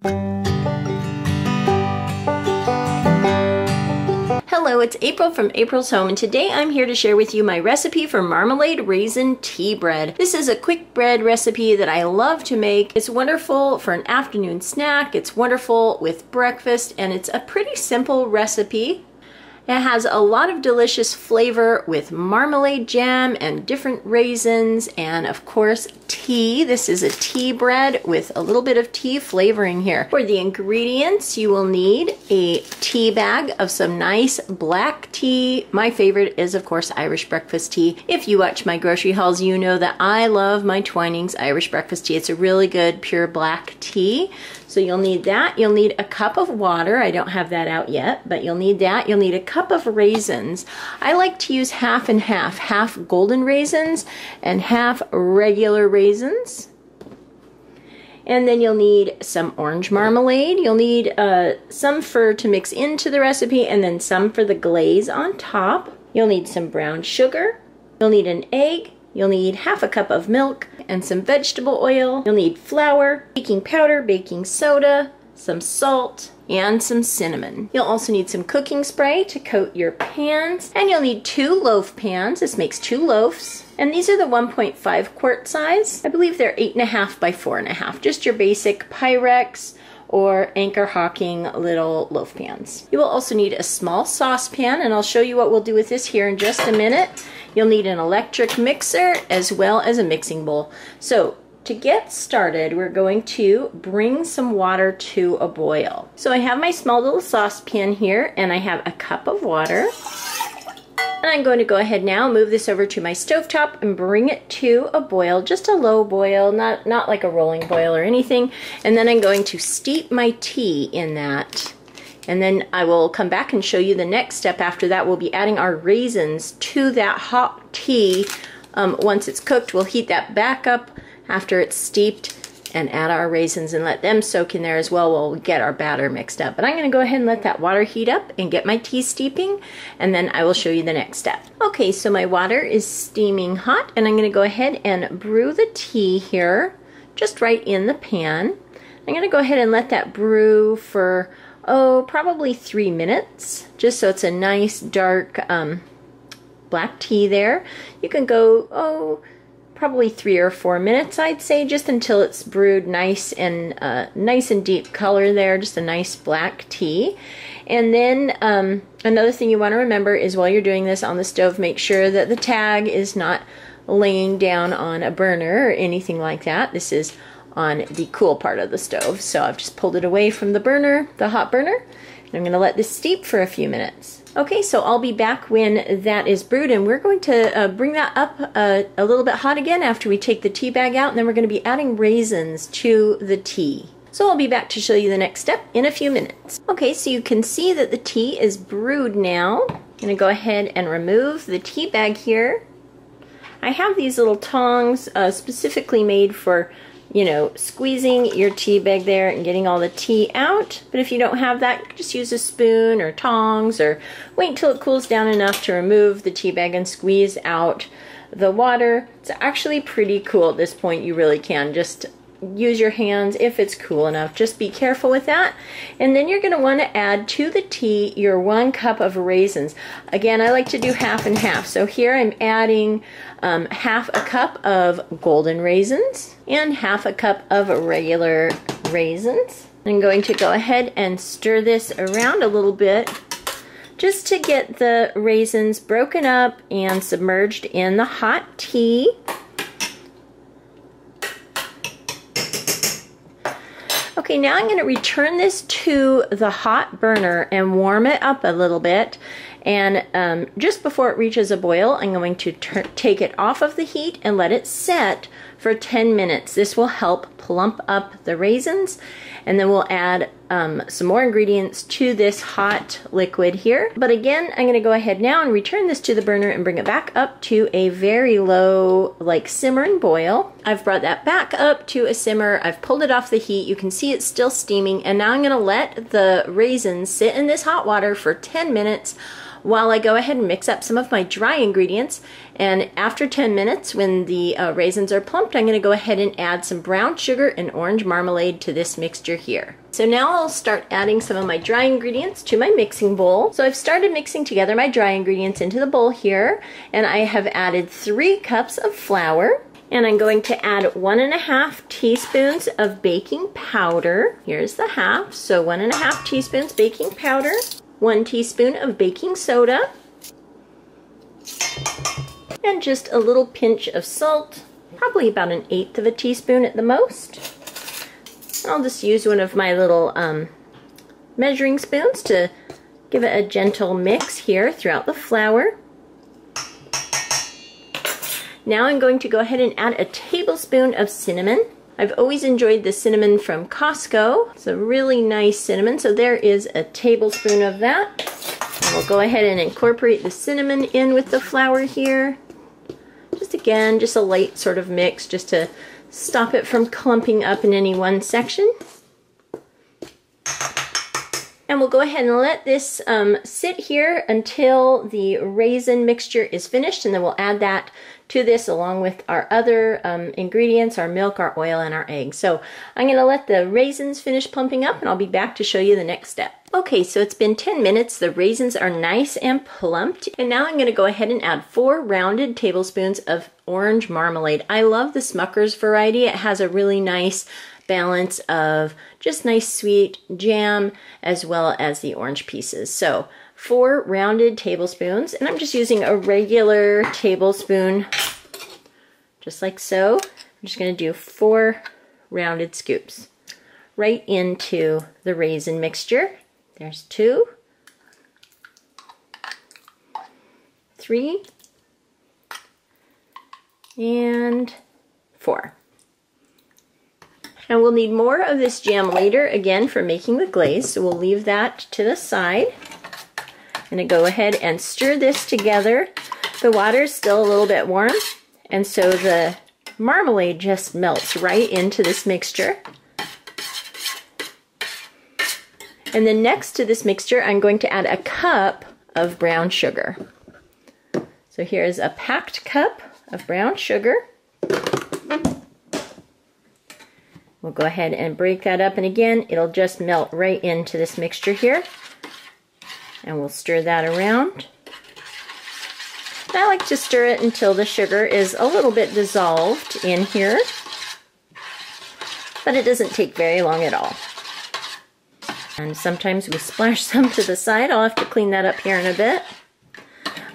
Hello, it's April from April's Home, and today I'm here to share with you my recipe for marmalade raisin tea bread. This is a quick bread recipe that I love to make. It's wonderful for an afternoon snack, it's wonderful with breakfast, and it's a pretty simple recipe. It has a lot of delicious flavor with marmalade jam and different raisins and of course tea. This is a tea bread with a little bit of tea flavoring here. For the ingredients, you will need a tea bag of some nice black tea. My favorite is of course Irish breakfast tea. If you watch my grocery hauls, you know that I love my Twinings Irish breakfast tea. It's a really good pure black tea. So you'll need that. You'll need a cup of water. I don't have that out yet, but you'll need that. You'll need a cup of raisins. I like to use half and half golden raisins and half regular raisins. And then you'll need some orange marmalade. You'll need some to mix into the recipe and then some for the glaze on top. You'll need some brown sugar. You'll need an egg. You'll need half a cup of milk and some vegetable oil. You'll need flour, baking powder, baking soda, some salt, and some cinnamon. You'll also need some cooking spray to coat your pans. And you'll need 2 loaf pans. This makes 2 loaves. And these are the 1.5 quart size. I believe they're 8.5 by 4.5. Just your basic Pyrex or Anchor Hocking little loaf pans. You will also need a small saucepan, and I'll show you what we'll do with this here in just a minute. You'll need an electric mixer as well as a mixing bowl. So to get started, we're going to bring some water to a boil. So I have my small little saucepan here, and I have a cup of water. And I'm going to go ahead now, move this over to my stovetop and bring it to a boil, just a low boil, not like a rolling boil or anything. And then I'm going to steep my tea in that. And then I will come back and show you the next step. After that, we'll be adding our raisins to that hot tea. Once it's cooked, we'll heat that back up after it's steeped and add our raisins and let them soak in there as well while we get our batter mixed up. But I'm going to go ahead and let that water heat up and get my tea steeping, and then I will show you the next step. Okay, so my water is steaming hot, and I'm going to go ahead and brew the tea here just right in the pan. I'm going to go ahead and let that brew for probably 3 minutes, just so it's a nice dark black tea there. You can go probably 3 or 4 minutes, I'd say, just until it's brewed nice and deep color there, just a nice black tea. And then another thing you want to remember is while you're doing this on the stove, make sure that the tag is not laying down on a burner or anything like that. This is on the cool part of the stove. So I've just pulled it away from the burner, the hot burner, and I'm going to let this steep for a few minutes. Okay, so I'll be back when that is brewed, and we're going to bring that up a little bit hot again after we take the tea bag out, and then we're going to be adding raisins to the tea. So I'll be back to show you the next step in a few minutes. Okay, so you can see that the tea is brewed now. I'm going to go ahead and remove the tea bag here. I have these little tongs specifically made for squeezing your tea bag there and getting all the tea out. But if you don't have that, just use a spoon or tongs, or wait until it cools down enough to remove the tea bag and squeeze out the water. It's actually pretty cool at this point. You really can just use your hands if it's cool enough. Just be careful with that. And then you're going to want to add to the tea your 1 cup of raisins. Again, I like to do half and half. So here I'm adding half a cup of golden raisins and half a cup of regular raisins. I'm going to go ahead and stir this around a little bit just to get the raisins broken up and submerged in the hot tea. Okay, now I'm going to return this to the hot burner and warm it up a little bit. And just before it reaches a boil, I'm going to take it off of the heat and let it set for 10 minutes. This will help plump up the raisins, and then we'll add some more ingredients to this hot liquid here. But again, I'm going to go ahead now and return this to the burner and bring it back up to a very low, like simmering boil. I've brought that back up to a simmer. I've pulled it off the heat. You can see it's still steaming, and now I'm going to let the raisins sit in this hot water for 10 minutes while I go ahead and mix up some of my dry ingredients, and after 10 minutes when the raisins are plumped, I'm going to go ahead and add some brown sugar and orange marmalade to this mixture here. So now I'll start adding some of my dry ingredients to my mixing bowl. So I've started mixing together my dry ingredients into the bowl here, and I have added 3 cups of flour, and I'm going to add 1.5 teaspoons of baking powder. Here's the half, so 1.5 teaspoons baking powder, 1 teaspoon of baking soda, and just a little pinch of salt, probably about 1/8 teaspoon at the most. I'll just use one of my little measuring spoons to give it a gentle mix here throughout the flour. Now I'm going to go ahead and add a tablespoon of cinnamon. I've always enjoyed the cinnamon from Costco. It's a really nice cinnamon, so there is a tablespoon of that. And we'll go ahead and incorporate the cinnamon in with the flour here. Just a light sort of mix just to stop it from clumping up in any one section. And we'll go ahead and let this sit here until the raisin mixture is finished, and then we'll add that to this along with our other ingredients, our milk, our oil, and our eggs. So I'm going to let the raisins finish plumping up, and I'll be back to show you the next step. Okay, so it's been 10 minutes. The raisins are nice and plumped, and now I'm going to go ahead and add 4 rounded tablespoons of orange marmalade. I love the Smucker's variety. It has a really nice balance of just nice sweet jam as well as the orange pieces. So 4 rounded tablespoons, and I'm just using a regular tablespoon, just like so. I'm just going to do 4 rounded scoops right into the raisin mixture. There's 2, 3, and 4. And we'll need more of this jam later, again, for making the glaze, so we'll leave that to the side. I'm going to go ahead and stir this together. The water is still a little bit warm, and so the marmalade just melts right into this mixture. And then next to this mixture, I'm going to add a cup of brown sugar. So here's a packed cup of brown sugar. We'll go ahead and break that up, and again, it'll just melt right into this mixture here. And we'll stir that around. And I like to stir it until the sugar is a little bit dissolved in here, but it doesn't take very long at all. And sometimes we splash some to the side. I'll have to clean that up here in a bit.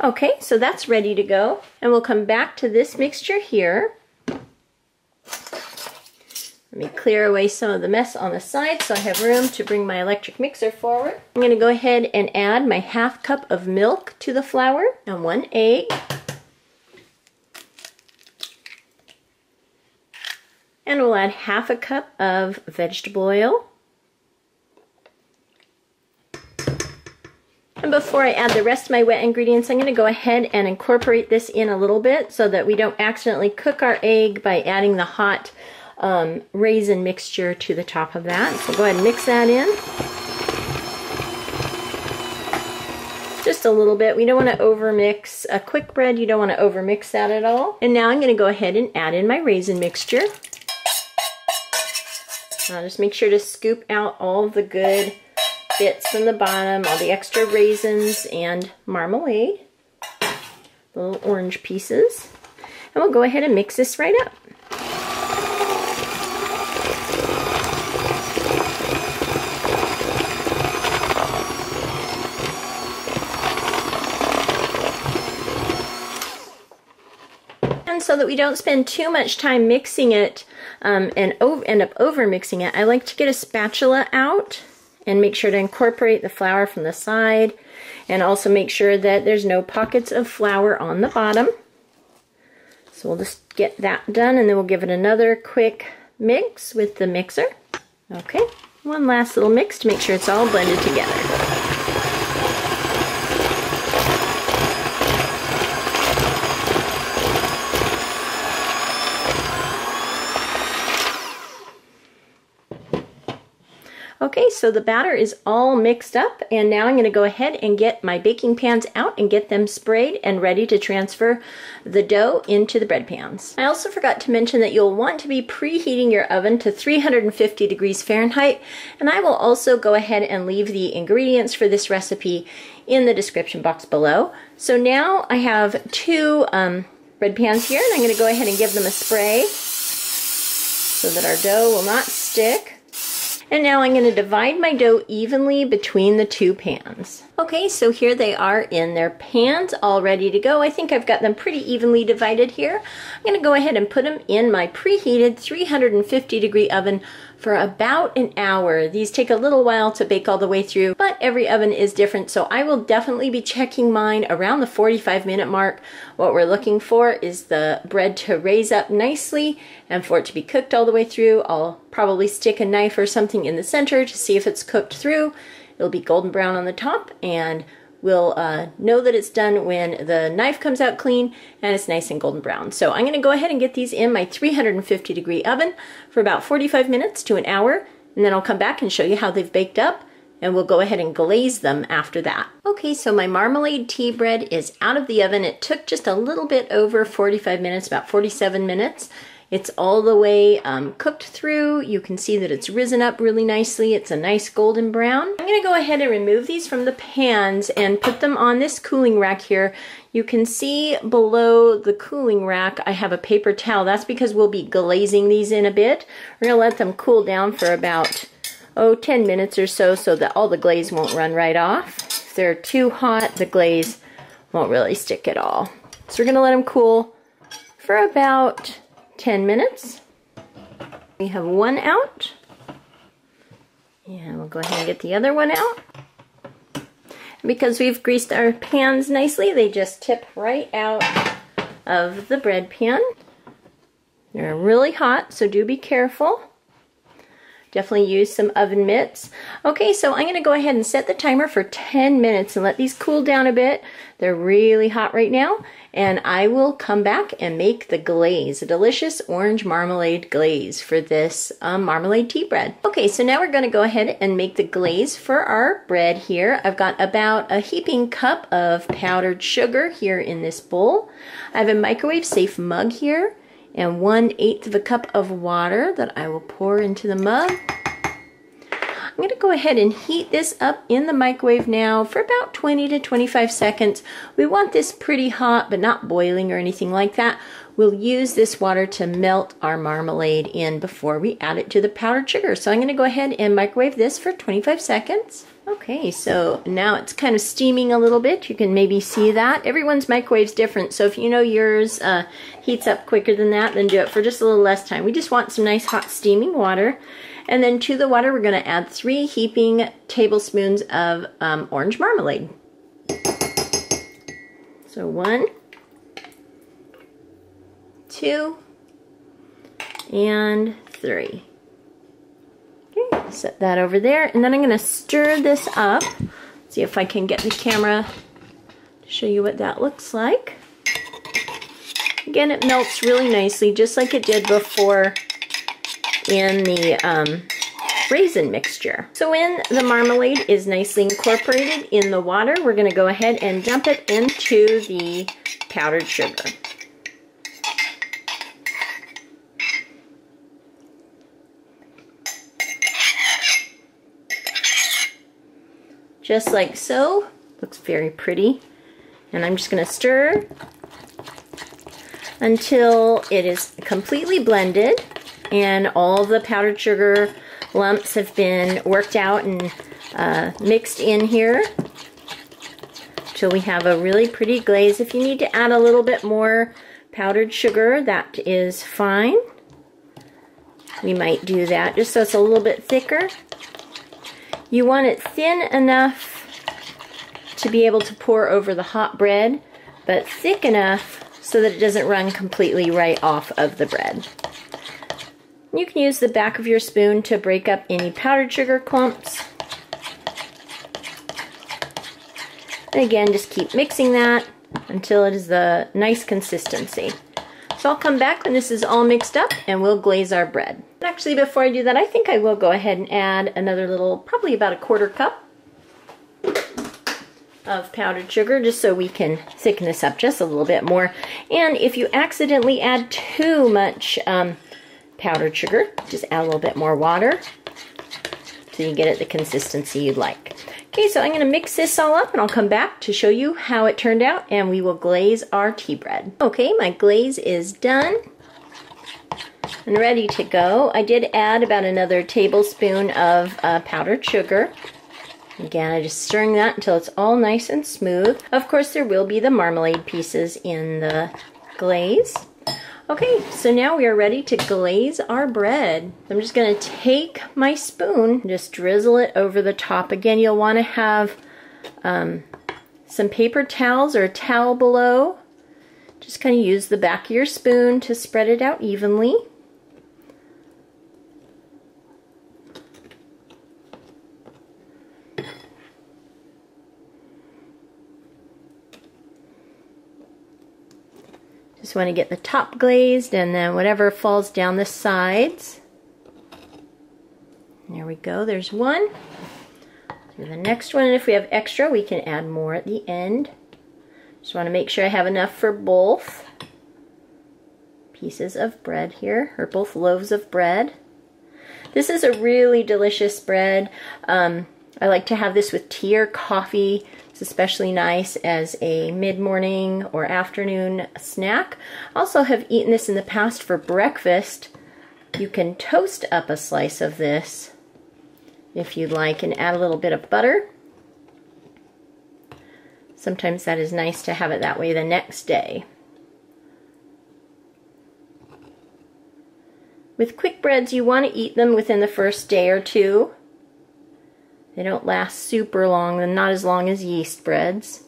Okay, so that's ready to go. And we'll come back to this mixture here. Let me clear away some of the mess on the side so I have room to bring my electric mixer forward. I'm going to go ahead and add my ½ cup of milk to the flour and 1 egg. And we'll add ½ cup of vegetable oil. And before I add the rest of my wet ingredients, I'm going to go ahead and incorporate this in a little bit so that we don't accidentally cook our egg by adding the hot raisin mixture to the top of that. So go ahead and mix that in. Just a little bit. We don't want to overmix a quick bread. You don't want to overmix that at all. And now I'm going to go ahead and add in my raisin mixture. Just make sure to scoop out all the good bits from the bottom, all the extra raisins and marmalade, the little orange pieces. And we'll go ahead and mix this right up. And so that we don't spend too much time mixing it and end up over mixing it, I like to get a spatula out and make sure to incorporate the flour from the side, and also make sure that there's no pockets of flour on the bottom. So we'll just get that done, and then we'll give it another quick mix with the mixer. Okay, one last little mix to make sure it's all blended together. Okay, so the batter is all mixed up, and now I'm going to go ahead and get my baking pans out and get them sprayed and ready to transfer the dough into the bread pans. I also forgot to mention that you'll want to be preheating your oven to 350 degrees Fahrenheit, and I will also go ahead and leave the ingredients for this recipe in the description box below. So now I have two bread pans here, and I'm going to go ahead and give them a spray so that our dough will not stick. And now I'm going to divide my dough evenly between the two pans. Okay, so here they are in their pans, all ready to go. I think I've got them pretty evenly divided here. I'm going to go ahead and put them in my preheated 350 degree oven for about an hour. These take a little while to bake all the way through, but every oven is different, so I will definitely be checking mine around the 45-minute mark. What we're looking for is the bread to raise up nicely and for it to be cooked all the way through. I'll probably stick a knife or something in the center to see if it's cooked through. It'll be golden brown on the top, and we'll know that it's done when the knife comes out clean and it's nice and golden brown. So I'm going to go ahead and get these in my 350 degree oven for about 45 minutes to an hour, and then I'll come back and show you how they've baked up, and we'll go ahead and glaze them after that. Okay, so my marmalade tea bread is out of the oven. It took just a little bit over 45 minutes, about 47 minutes. It's all the way cooked through. You can see that it's risen up really nicely. It's a nice golden brown. I'm going to go ahead and remove these from the pans and put them on this cooling rack here. You can see below the cooling rack I have a paper towel. That's because we'll be glazing these in a bit. We're going to let them cool down for about 10 minutes or so that all the glaze won't run right off. If they're too hot, the glaze won't really stick at all. So we're going to let them cool for about 10 minutes. We have one out, and we'll go ahead and get the other one out. Because we've greased our pans nicely, they just tip right out of the bread pan. They're really hot, so do be careful. Definitely use some oven mitts. Okay, so I'm going to go ahead and set the timer for 10 minutes and let these cool down a bit. They're really hot right now, and I will come back and make the glaze, a delicious orange marmalade glaze for this marmalade tea bread. Okay, so now we're going to go ahead and make the glaze for our bread here. I've got about a heaping cup of powdered sugar here in this bowl. I have a microwave safe mug here, and 1/8 of a cup of water that I will pour into the mug. I'm going to go ahead and heat this up in the microwave now for about 20 to 25 seconds. We want this pretty hot, but not boiling or anything like that. We'll use this water to melt our marmalade in before we add it to the powdered sugar. So I'm going to go ahead and microwave this for 25 seconds. Okay, so now it's kind of steaming a little bit. You can maybe see that. Everyone's microwave's different, so if you know yours heats up quicker than that, then do it for just a little less time. We just want some nice hot steaming water. And then to the water, we're going to add 3 heaping tablespoons of orange marmalade. So 1, 2, and 3. Okay, set that over there, and then I'm going to stir this up. See if I can get the camera to show you what that looks like. Again, it melts really nicely, just like it did before in the raisin mixture. So when the marmalade is nicely incorporated in the water, we're going to go ahead and dump it into the powdered sugar. Just like so. Looks very pretty. And I'm just going to stir until it is completely blended and all the powdered sugar lumps have been worked out and mixed in here till we have a really pretty glaze. If you need to add a little bit more powdered sugar, that is fine. We might do that just so it's a little bit thicker. You want it thin enough to be able to pour over the hot bread, but thick enough so that it doesn't run completely right off of the bread. You can use the back of your spoon to break up any powdered sugar clumps. And again, just keep mixing that until it is the nice consistency. So I'll come back when this is all mixed up and we'll glaze our bread. Actually, before I do that, I think I will go ahead and add another little, probably about a 1/4 cup of powdered sugar, just so we can thicken this up just a little bit more. And if you accidentally add too much powdered sugar, just add a little bit more water so you get it the consistency you'd like. Okay, so I'm going to mix this all up and I'll come back to show you how it turned out, and we will glaze our tea bread. Okay, my glaze is done and ready to go. I did add about another tablespoon of powdered sugar. Again, I'm just stirring that until it's all nice and smooth. Of course, there will be the marmalade pieces in the glaze. Okay, so now we are ready to glaze our bread. I'm just going to take my spoon, just drizzle it over the top. Again, you'll want to have some paper towels or a towel below. Just kind of use the back of your spoon to spread it out evenly. Just want to get the top glazed, and then whatever falls down the sides. There we go, there's one. Do the next one, and if we have extra, we can add more at the end. Just want to make sure I have enough for both pieces of bread here, or both loaves of bread. This is a really delicious bread. I like to have this with tea or coffee. It's especially nice as a mid-morning or afternoon snack. Also have eaten this in the past for breakfast. You can toast up a slice of this if you'd like and add a little bit of butter. Sometimes that is nice to have it that way the next day. With quick breads, you want to eat them within the first day or two. They don't last super long, and not as long as yeast breads,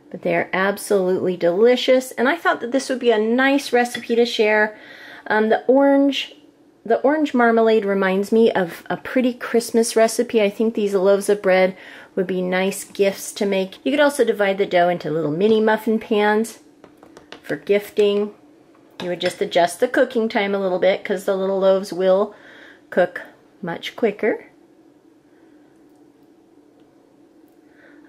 but they are absolutely delicious. And I thought that this would be a nice recipe to share. The orange marmalade reminds me of a pretty Christmas recipe. I think these loaves of bread would be nice gifts to make. You could also divide the dough into little mini muffin pans for gifting. You would just adjust the cooking time a little bit because the little loaves will cook much quicker.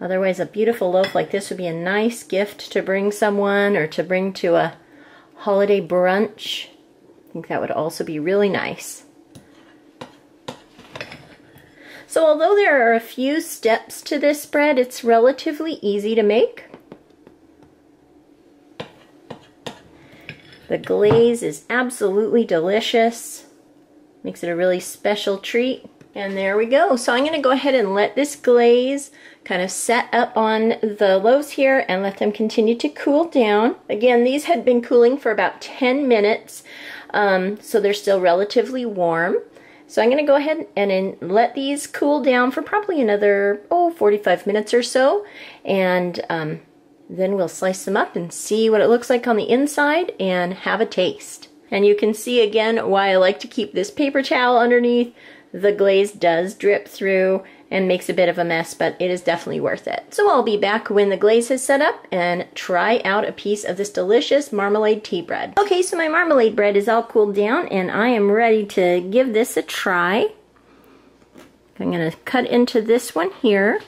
Otherwise, a beautiful loaf like this would be a nice gift to bring someone or to bring to a holiday brunch. I think that would also be really nice. So although there are a few steps to this bread, it's relatively easy to make. The glaze is absolutely delicious. Makes it a really special treat. And there we go. So I'm going to go ahead and let this glaze kind of set up on the loaves here and let them continue to cool down. Again, these had been cooling for about 10 minutes, so they're still relatively warm. So I'm going to go ahead and let these cool down for probably another 45 minutes or so, and then we'll slice them up and see what it looks like on the inside and have a taste. And you can see again why I like to keep this paper towel underneath. The glaze does drip through and makes a bit of a mess, but it is definitely worth it. So I'll be back when the glaze is set up and try out a piece of this delicious marmalade tea bread. Okay, so my marmalade bread is all cooled down and I am ready to give this a try. I'm going to cut into this one here.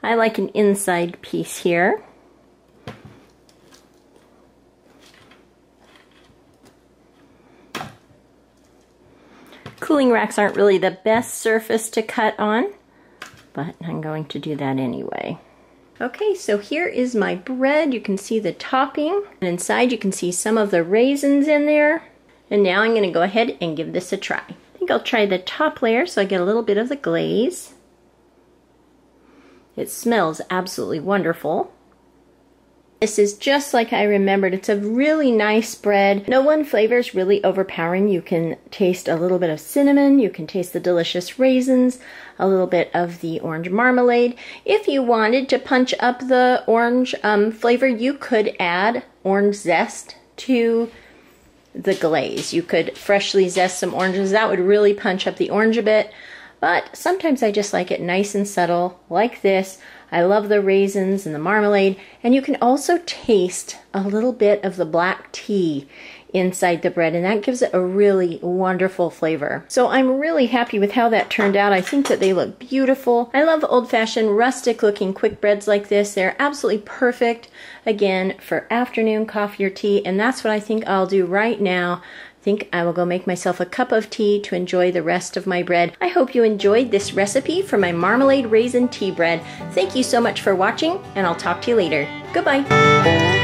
I like an inside piece here. Cooling racks aren't really the best surface to cut on, but I'm going to do that anyway. Okay, so here is my bread. You can see the topping, and inside you can see some of the raisins in there. And now I'm going to go ahead and give this a try. I think I'll try the top layer so I get a little bit of the glaze. It smells absolutely wonderful. This is just like I remembered. It's a really nice bread. No one flavor is really overpowering. You can taste a little bit of cinnamon. You can taste the delicious raisins, a little bit of the orange marmalade. If you wanted to punch up the orange flavor, you could add orange zest to the glaze. You could freshly zest some oranges. That would really punch up the orange a bit. but sometimes I just like it nice and subtle like this. I love the raisins and the marmalade, and you can also taste a little bit of the black tea inside the bread, and that gives it a really wonderful flavor. So I'm really happy with how that turned out. I think that they look beautiful. I love old-fashioned, rustic-looking quick breads like this. They're absolutely perfect, again, for afternoon coffee or tea, and that's what I think I'll do right now. I think I will go make myself a cup of tea to enjoy the rest of my bread. I hope you enjoyed this recipe for my Marmalade Raisin tea bread. Thank you so much for watching, and I'll talk to you later. Goodbye.